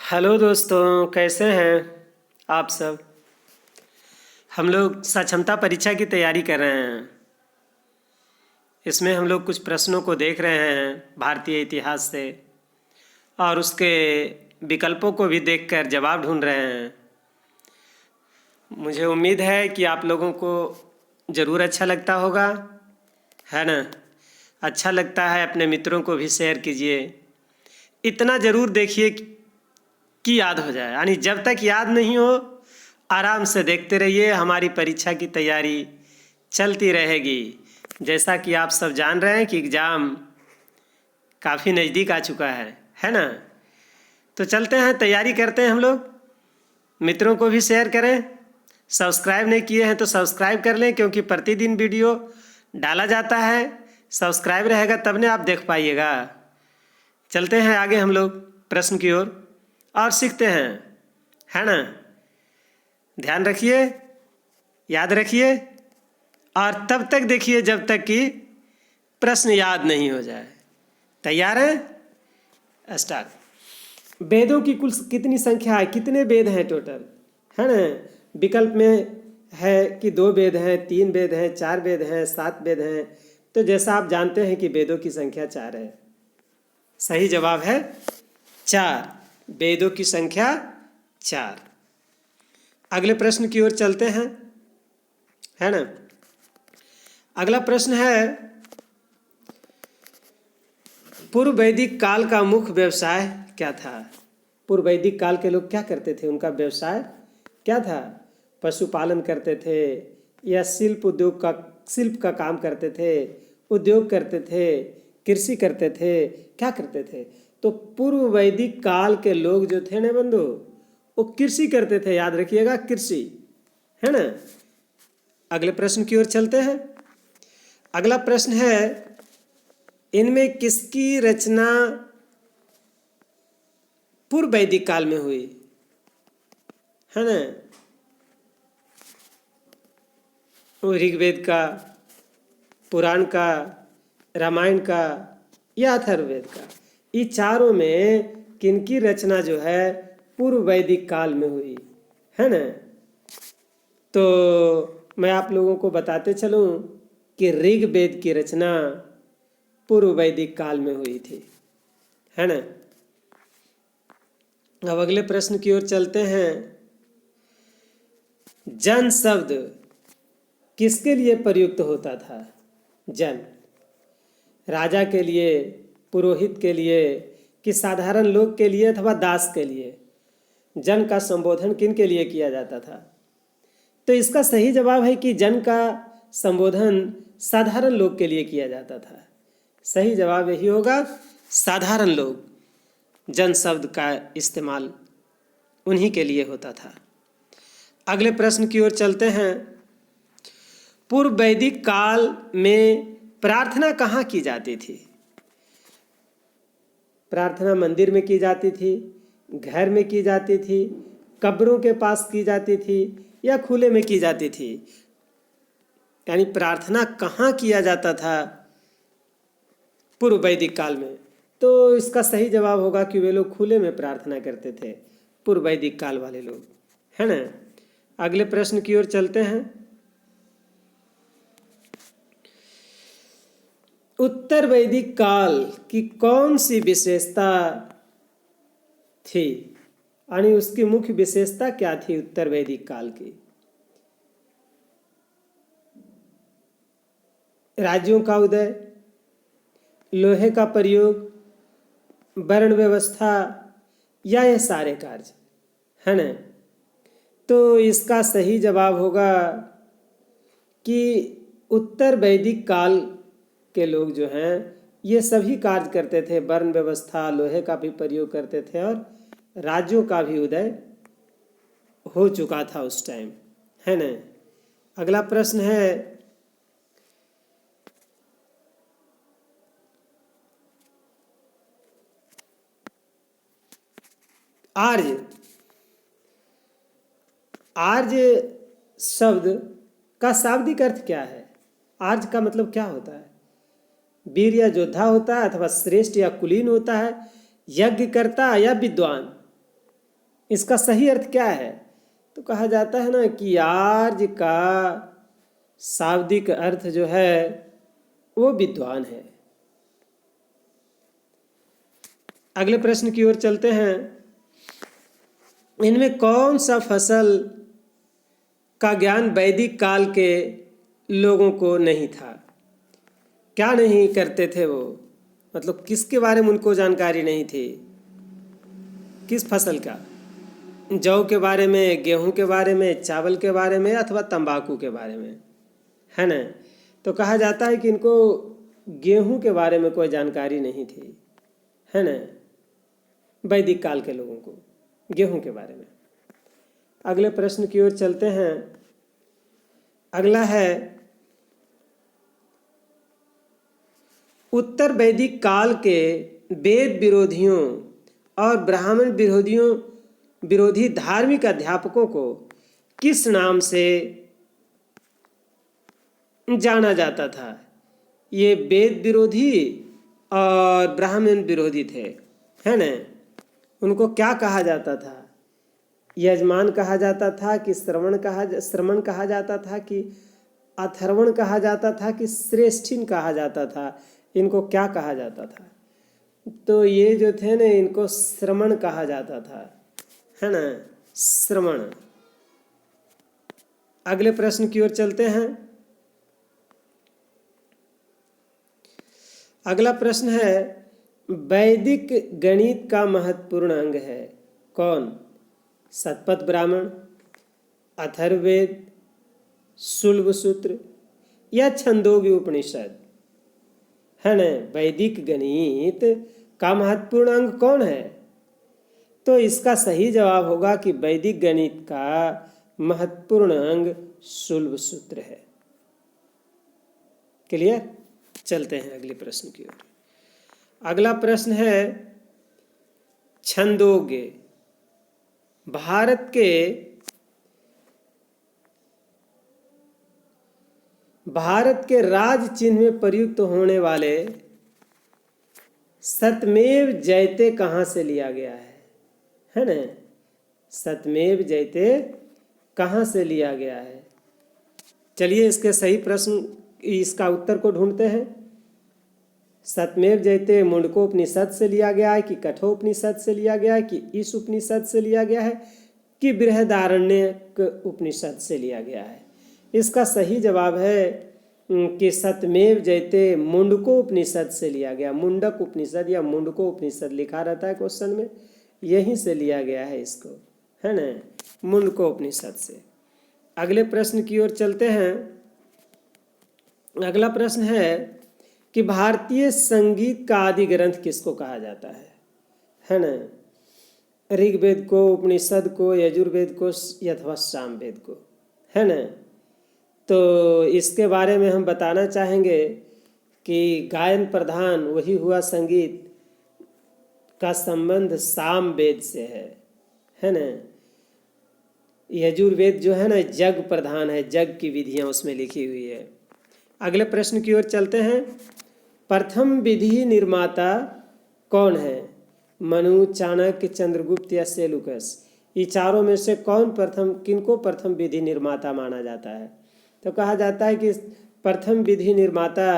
Hello दोस्तों, कैसे हैं आप सब। हम लोग सक्षमता परीक्षा की तैयारी कर रहे हैं। इसमें हम लोग कुछ प्रश्नों को देख रहे हैं भारतीय इतिहास से और उसके विकल्पों को भी देखकर जवाब ढूंढ रहे हैं। मुझे उम्मीद है कि आप लोगों को ज़रूर अच्छा लगता होगा, है ना। अच्छा लगता है अपने मित्रों को भी शेयर कीजिए। इतना ज़रूर देखिए कि याद हो जाए, यानी जब तक याद नहीं हो आराम से देखते रहिए। हमारी परीक्षा की तैयारी चलती रहेगी। जैसा कि आप सब जान रहे हैं कि एग्ज़ाम काफ़ी नज़दीक आ चुका है ना। तो चलते हैं, तैयारी करते हैं हम लोग। मित्रों को भी शेयर करें। सब्सक्राइब नहीं किए हैं तो सब्सक्राइब कर लें, क्योंकि प्रतिदिन वीडियो डाला जाता है। सब्सक्राइब रहेगा तब ने आप देख पाइएगा। चलते हैं आगे हम लोग प्रश्न की ओर और सीखते हैं, है ना। ध्यान रखिए, याद रखिए और तब तक देखिए जब तक कि प्रश्न याद नहीं हो जाए। तैयार हैं? स्टार्ट। वेदों की कुल कितनी संख्या है, कितने वेद हैं टोटल, है ना। विकल्प में है कि 2 वेद हैं, 3 वेद हैं, 4 वेद हैं, 7 वेद हैं। तो जैसा आप जानते हैं कि वेदों की संख्या 4 है। सही जवाब है 4। वेदों की संख्या 4। अगले प्रश्न की ओर चलते हैं, है ना। अगला प्रश्न है, पूर्व वैदिक काल का मुख्य व्यवसाय क्या था। पूर्व वैदिक काल के लोग क्या करते थे, उनका व्यवसाय क्या था। पशुपालन करते थे या शिल्प का काम करते थे, उद्योग करते थे, कृषि करते थे, क्या करते थे। तो पूर्व वैदिक काल के लोग जो थे ना बंधु, वो कृषि करते थे। याद रखिएगा, कृषि, है ना। अगले प्रश्न की ओर चलते हैं। अगला प्रश्न है, इनमें किसकी रचना पूर्व वैदिक काल में हुई, है ना। ऋग्वेद का, पुराण का, रामायण का या अथर्ववेद का। ये चारों में किनकी रचना जो है पूर्व वैदिक काल में हुई, है ना। तो मैं आप लोगों को बताते चलूं कि ऋग्वेद की रचना पूर्व वैदिक काल में हुई थी, है ना। अब अगले प्रश्न की ओर चलते हैं। जन शब्द किसके लिए प्रयुक्त होता था। जन, राजा के लिए, पुरोहित के लिए, कि साधारण लोग के लिए अथवा दास के लिए। जन का संबोधन किन के लिए किया जाता था। तो इसका सही जवाब है कि जन का संबोधन साधारण लोग के लिए किया जाता था। सही जवाब यही होगा, साधारण लोग। जन शब्द का इस्तेमाल उन्हीं के लिए होता था। अगले प्रश्न की ओर चलते हैं। पूर्व वैदिक काल में प्रार्थना कहाँ की जाती थी। प्रार्थना मंदिर में की जाती थी, घर में की जाती थी, कब्रों के पास की जाती थी या खुले में की जाती थी। यानी प्रार्थना कहाँ किया जाता था पूर्व वैदिक काल में। तो इसका सही जवाब होगा कि वे लोग खुले में प्रार्थना करते थे, पूर्व वैदिक काल वाले लोग, है ना। अगले प्रश्न की ओर चलते हैं। उत्तर वैदिक काल की कौन सी विशेषता थी, यानी उसकी मुख्य विशेषता क्या थी उत्तर वैदिक काल की। राज्यों का उदय, लोहे का प्रयोग, वर्ण व्यवस्था या ये सारे कार्य, है ना। तो इसका सही जवाब होगा कि उत्तर वैदिक काल के लोग जो हैं ये सभी कार्य करते थे। वर्ण व्यवस्था, लोहे का भी प्रयोग करते थे और राज्यों का भी उदय हो चुका था उस टाइम, है ना। अगला प्रश्न है, आर्य। आर्य शब्द का शाब्दिक अर्थ क्या है। आर्य का मतलब क्या होता है। वीर या योद्धा होता है, अथवा श्रेष्ठ या कुलीन होता है, यज्ञ करता या विद्वान। इसका सही अर्थ क्या है? तो कहा जाता है ना कि आर्य का शाब्दिक अर्थ जो है वो विद्वान है। अगले प्रश्न की ओर चलते हैं। इनमें कौन सा फसल का ज्ञान वैदिक काल के लोगों को नहीं था? क्या नहीं करते थे वो? मतलब किसके बारे में उनको जानकारी नहीं थी? किस फसल का? जौ के बारे में, गेहूं के बारे में, चावल के बारे में, अथवा तंबाकू के बारे में, है ना? तो कहा जाता है कि इनको गेहूं के बारे में कोई जानकारी नहीं थी, है ना, वैदिक काल के लोगों को गेहूं के बारे में। अगले प्रश्न की ओर चलते हैं। अगला है उत्तर वैदिक काल के वेद विरोधियों और ब्राह्मण विरोधी धार्मिक अध्यापकों को किस नाम से जाना जाता था? ये वेद विरोधी और ब्राह्मण विरोधी थे, है ना? उनको क्या कहा जाता था? यजमान कहा जाता था कि श्रवण कहा जाता था कि अथर्वण कहा जाता था कि श्रेष्ठिन कहा जाता था? इनको क्या कहा जाता था? तो ये जो थे ना, इनको श्रमण कहा जाता था, है ना, श्रमण। अगले प्रश्न की ओर चलते हैं। अगला प्रश्न है वैदिक गणित का महत्वपूर्ण अंग है कौन? शतपथ ब्राह्मण, अथर्ववेद, शुल्ब सूत्र या छंदोग्य उपनिषद, है ना? वैदिक गणित का महत्वपूर्ण अंग कौन है? तो इसका सही जवाब होगा कि वैदिक गणित का महत्वपूर्ण अंग शुल्ब सूत्र है। क्लियर? चलते हैं अगले प्रश्न की ओर। अगला प्रश्न है छंदोग्य भारत के राज चिन्ह में प्रयुक्त होने वाले सत्यमेव जयते कहाँ से लिया गया है ना? सत्यमेव जयते कहाँ से लिया गया है? चलिए इसके सही प्रश्न, इसका उत्तर को ढूंढते हैं। सत्यमेव जयते मुंडकोपनिषद से लिया गया है कि कठोपनिषद से लिया गया है कि ईश उपनिषद से लिया गया है कि बृहदारण्यक उपनिषद से लिया गया है? इसका सही जवाब है कि सत्यमेव जयते मुंडको उपनिषद से लिया गया। मुंडक उपनिषद या मुंडको उपनिषद लिखा रहता है क्वेश्चन में, यहीं से लिया गया है इसको, है ना, मुंडको उपनिषद से। अगले प्रश्न की ओर चलते हैं। अगला प्रश्न है कि भारतीय संगीत का आदि ग्रंथ किसको कहा जाता है ना? ऋग्वेद को, उपनिषद को, यजुर्वेद को अथवा सामवेद को, है ना? तो इसके बारे में हम बताना चाहेंगे कि गायन प्रधान वही हुआ संगीत का संबंध सामवेद से है ना? यजुर्वेद जो है ना जग प्रधान है, जग की विधियां उसमें लिखी हुई है। अगले प्रश्न की ओर चलते हैं। प्रथम विधि निर्माता कौन है? मनु, चाणक्य, चंद्रगुप्त या सेलुकस? ये चारों में से किनको प्रथम विधि निर्माता माना जाता है? तो कहा जाता है कि प्रथम विधि निर्माता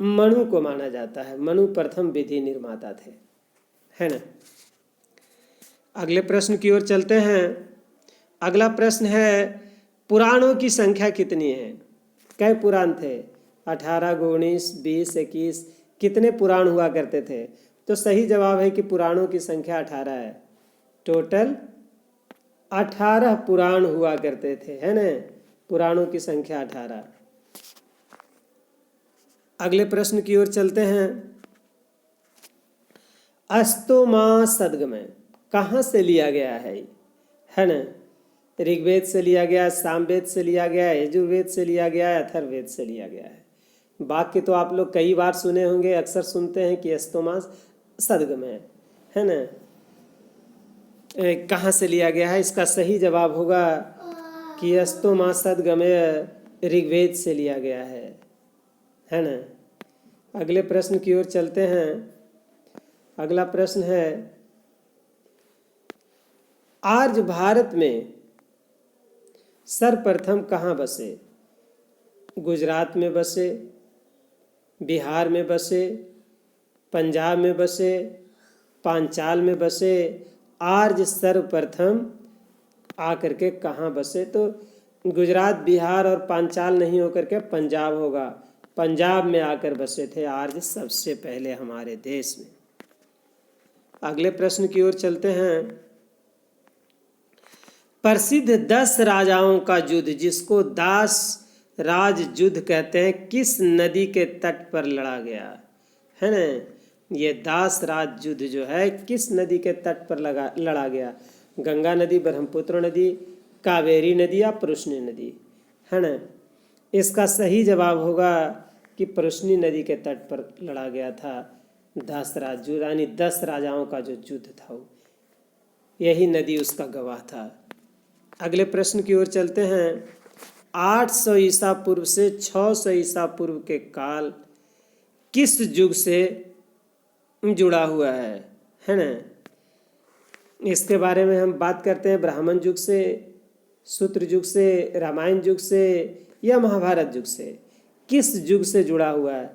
मनु को माना जाता है। मनु प्रथम विधि निर्माता थे, है ना? अगले प्रश्न की ओर चलते हैं। अगला प्रश्न है पुराणों की संख्या कितनी है? कै पुराण थे? 18, 19, 20, 21? कितने पुराण हुआ करते थे? तो सही जवाब है कि पुराणों की संख्या 18 है। टोटल 18 पुराण हुआ करते थे, है ना? पुराणों की संख्या 18। अगले प्रश्न की ओर चलते हैं। अस्तोमा सद्गमय कहाँ से लिया गया है ना? ऋग्वेद से लिया गया, सामवेद से लिया गया, यजुर्वेद से लिया गया, अथर्ववेद से लिया गया है। वाक्य तो आप लोग कई बार सुने होंगे, अक्सर सुनते हैं कि अस्तोमा सद्गमय, है ना? कहाँ से लिया गया है? इसका सही जवाब होगा कि अस्तोमा सद्गमय ऋग्वेद से लिया गया है ना? अगले प्रश्न की ओर चलते हैं। अगला प्रश्न है आर्य भारत में सर्वप्रथम कहाँ बसे? गुजरात में बसे, बिहार में बसे, पंजाब में बसे, पांचाल में बसे। आर्य सर्वप्रथम आकर के कहाँ बसे? तो गुजरात, बिहार और पांचाल नहीं होकर के पंजाब होगा। पंजाब में आकर बसे थे आर्य सबसे पहले हमारे देश में। अगले प्रश्न की ओर चलते हैं। प्रसिद्ध 10 राजाओं का युद्ध, जिसको दास राज युद्ध कहते हैं, किस नदी के तट पर लड़ा गया है ना? ये दास राज युद्ध जो है किस नदी के तट पर लड़ा गया? गंगा नदी, ब्रह्मपुत्र नदी, कावेरी नदी या परुष्णी नदी, है ना? इसका सही जवाब होगा कि परुष्णी नदी के तट पर लड़ा गया था दास राज युद्ध, यानी 10 राजाओं का जो युद्ध था वो यही नदी उसका गवाह था। अगले प्रश्न की ओर चलते हैं। 800 ईसा पूर्व से 600 ईसा पूर्व के काल किस युग से जुड़ा हुआ है ना? इसके बारे में हम बात करते हैं ब्राह्मण युग से, सूत्र युग से, रामायण युग से या महाभारत युग से। किस युग से जुड़ा हुआ है?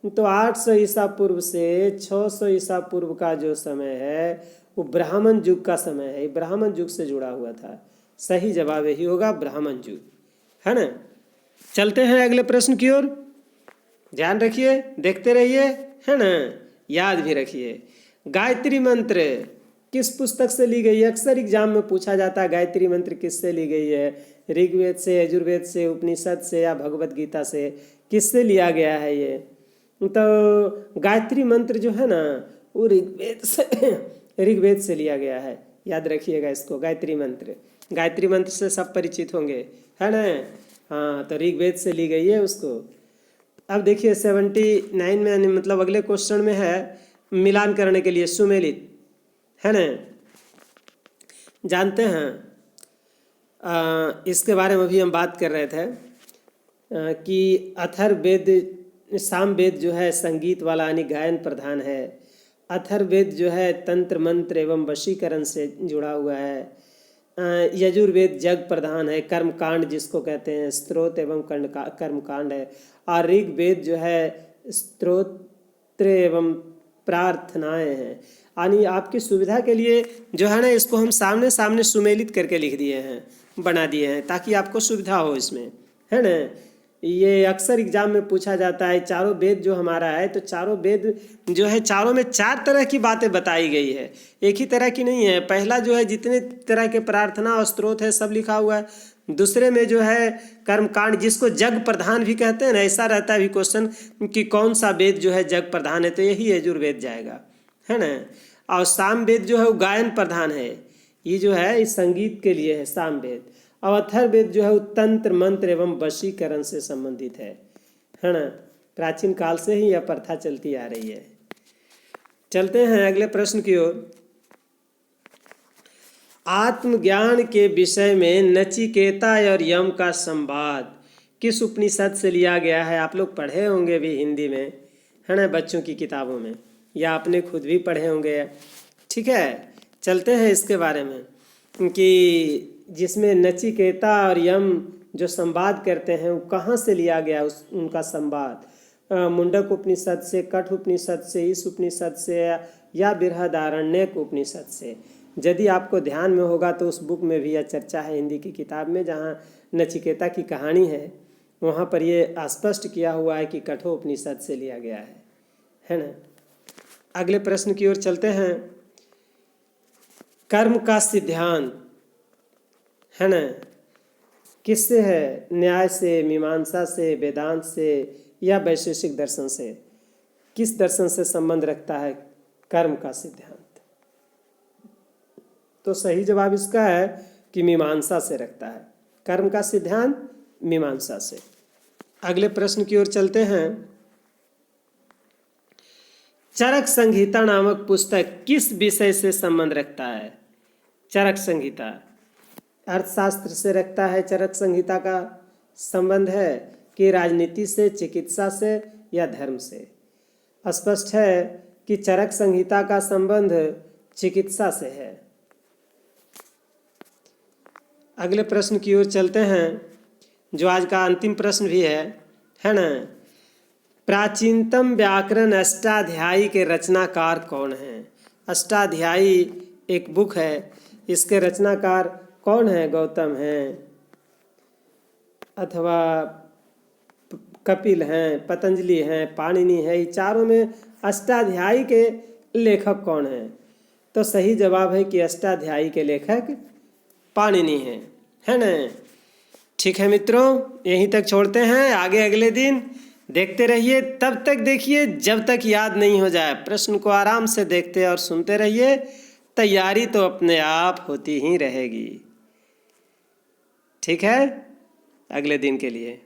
तो 800 ईसा पूर्व से 600 ईसा पूर्व का जो समय है वो ब्राह्मण युग का समय है, ब्राह्मण युग से जुड़ा हुआ था। सही जवाब यही होगा, ब्राह्मण युग, है ना? चलते हैं अगले प्रश्न की ओर। ध्यान रखिए, देखते रहिए, है ना? याद भी रखिए। गायत्री मंत्र किस पुस्तक से ली गई है? अक्सर एग्जाम में पूछा जाता है गायत्री मंत्र किससे ली गई है? ऋग्वेद से, यजुर्वेद से, उपनिषद से या भगवत गीता से? किससे लिया गया है ये? तो गायत्री मंत्र जो है ना वो ऋग्वेद से लिया गया है। याद रखिएगा इसको, गायत्री मंत्र से सब परिचित होंगे, है ना? हाँ, तो ऋग्वेद से ली गई है उसको। अब देखिए 79 में, मतलब अगले क्वेश्चन में है मिलान करने के लिए सुमेलित, है ना? जानते हैं इसके बारे में भी हम बात कर रहे थे कि अथर्ववेद, सामवेद जो है संगीत वाला यानी गायन प्रधान है। अथर्ववेद जो है तंत्र मंत्र एवं वशीकरण से जुड़ा हुआ है। यजुर्वेद जग प्रधान है, कर्मकांड जिसको कहते हैं, स्त्रोत एवं कर्मकांड है। और ऋग्वेद जो है स्तोत्र एवं प्रार्थनाएं हैं। यानी आपकी सुविधा के लिए जो है ना इसको हम सामने सामने सुमेलित करके लिख दिए हैं, बना दिए हैं, ताकि आपको सुविधा हो इसमें, है ना? ये अक्सर एग्जाम में पूछा जाता है। चारों वेद जो हमारा है, तो चारों वेद जो है चारों में 4 तरह की बातें बताई गई है, एक ही तरह की नहीं है। पहला जो है जितने तरह के प्रार्थना और स्त्रोत है सब लिखा हुआ है। दूसरे में जो है कर्मकांड, जिसको जग प्रधान भी कहते हैं ना, ऐसा रहता है भी क्वेश्चन कि कौन सा वेद जो है जग प्रधान है, तो यही यजुर्वेद जाएगा, है ना? और सामवेद जो है वो गायन प्रधान है, ये जो है इस संगीत के लिए है सामवेद। और अथर्ववेद जो है वो तंत्र मंत्र एवं वशीकरण से संबंधित है ना? प्राचीन काल से ही यह प्रथा चलती आ रही है। चलते हैं अगले प्रश्न की ओर। आत्मज्ञान के विषय में नचिकेता और यम का संवाद किस उपनिषद से लिया गया है? आप लोग पढ़े होंगे भी हिंदी में, है ना, बच्चों की किताबों में, या आपने खुद भी पढ़े होंगे। ठीक है, चलते हैं इसके बारे में कि जिसमें नचिकेता और यम जो संवाद करते हैं वो कहाँ से लिया गया उनका संवाद? मुंडक उपनिषद से, कठ उपनिषद से, इस उपनिषद से या बृहदारण्यक उपनिषद से? यदि आपको ध्यान में होगा तो उस बुक में भी यह चर्चा है, हिंदी की किताब में, जहाँ नचिकेता की कहानी है वहाँ पर यह स्पष्ट किया हुआ है कि कठोपनिषद से लिया गया है ना? अगले प्रश्न की ओर चलते हैं। कर्म का सिद्धांत, है ना, किससे है? न्याय से, मीमांसा से, वेदांत से या वैशेषिक दर्शन से? किस दर्शन से संबंध रखता है कर्म का सिद्धांत? तो सही जवाब इसका है कि मीमांसा से रखता है, कर्म का सिद्धांत मीमांसा से। अगले प्रश्न की ओर चलते हैं। चरक संहिता नामक पुस्तक किस विषय से संबंध रखता है? चरक संहिता अर्थशास्त्र से रखता है। चरक संहिता का संबंध है कि राजनीति से, चिकित्सा से या धर्म से? स्पष्ट है कि चरक संहिता का संबंध चिकित्सा से है। अगले प्रश्न की ओर चलते हैं, जो आज का अंतिम प्रश्न भी है ना। प्राचीनतम व्याकरण अष्टाध्यायी के रचनाकार कौन हैं? अष्टाध्यायी एक बुक है, इसके रचनाकार कौन है? गौतम हैं, अथवा कपिल हैं, पतंजलि हैं, पाणिनि है। ये चारों में अष्टाध्यायी के लेखक कौन हैं? तो सही जवाब है कि अष्टाध्यायी के लेखक पाणिनि हैं, है ना। ठीक है मित्रों, यहीं तक छोड़ते हैं, आगे अगले दिन देखते रहिए। तब तक देखिए जब तक याद नहीं हो जाए। प्रश्न को आराम से देखते और सुनते रहिए, तैयारी तो अपने आप होती ही रहेगी। ठीक है, अगले दिन के लिए।